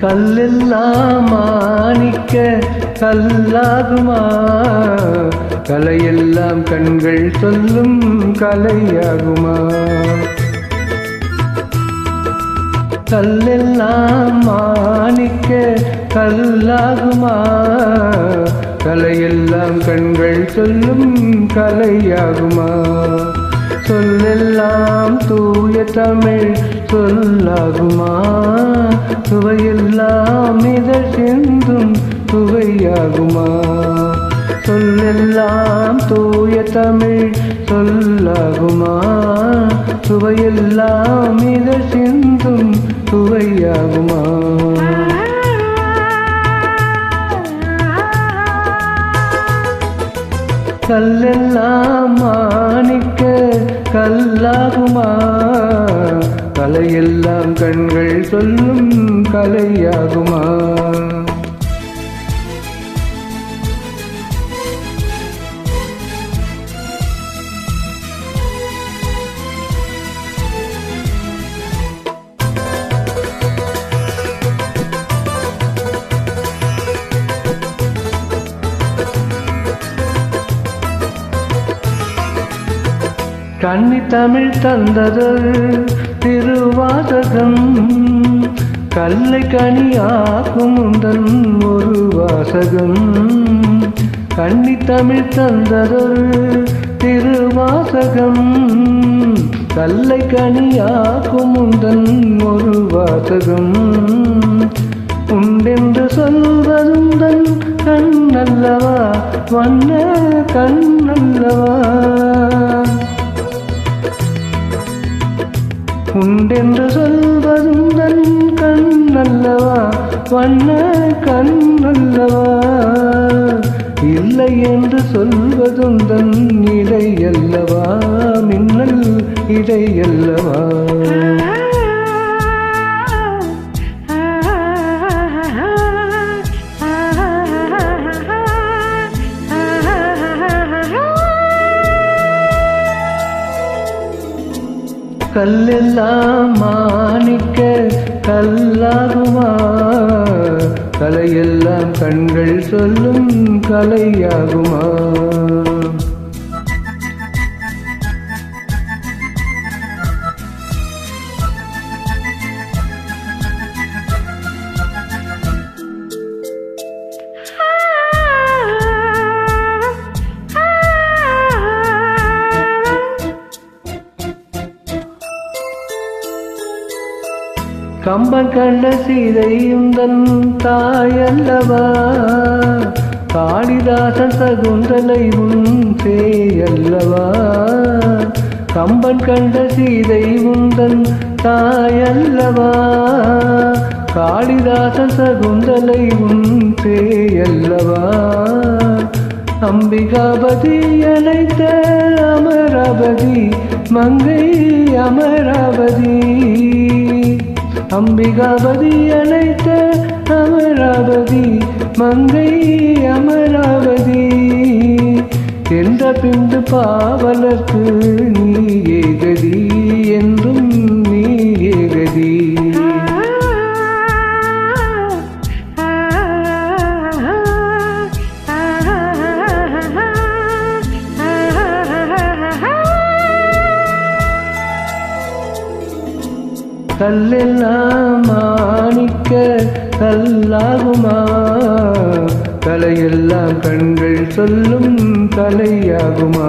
கல்லெல்லாம் மாணிக்க கல்லாகுமா, கலையெல்லாம் கண்கள் சொல்லும் கலையாகுமா. கல்லெல்லாம் மாணிக்க கல்லாகுமா, கலையெல்லாம் கண்கள் சொல்லும் கலையாகுமா. சொல்லெல்லாம் தூய தமிழ் சொல்லாகுமா, சுவையெல்லாம் இதழ் சிந்தும் சுவையாகுமா. சொல்லெல்லாம் தூய தமிழ் சொல்லாகுமா, சுவையெல்லாம் இதழ் சிந்தும் சுவையாகுமா. கல்லெல்லாம் மாணிக்க கல்லாகுமா, கலையெல்லாம் கண்கள் சொல்லும் கலையாகுமா. கன்னி தமிழ் தந்ததொரு திருவாசகம், கல்லை கனியாக்கும் உந்தன் ஒரு வாசகம். கன்னி தமிழ் தந்ததொரு திருவாசகம், கல்லை கனியாக்கும் உந்தன் ஒரு வாசகம். உண்டென்று சொல்வதுந்தன் கண்ணல்லவா, வண்ண கண்ணல்லவா. உண்டென்று சொல்வதுந்தன் கண்ணல்லவா, வண்ண கண்ணல்லவா. இல்லை என்று சொல்வதுந்தன் இடையல்லவா, மின்னல் இடையல்லவா. கல்லெல்லாம் மாணிக்க கல்லாகுமா, கலையெல்லாம் கண்கள் சொல்லும் கலையாகுமா. கம்பன் கண்ட சீதையுந்தன் தாயல்லவா, காளிதாசன் சகுந்தலை உன் சேயல்லவா. கம்பன் கண்ட சீதை உந்தன் தாயல்லவா, காளிதாசன் சகுந்தலை உன் சேயல்லவா. அம்பிகாபதி அழைத்த அமராவதி மங்கை அமராவதி. அம்பிகாபதி அழைத்த அமராவதி மங்கை அமராவதி. என்ற பிந்து பாவலர்க்கு நீ ஏகதி, என்றும் நீ ஏகதி. கல்லெல்லாம் மாணிக்க கல்லாகுமா, கலையெல்லாம் கண்கள் சொல்லும் கலையாகுமா.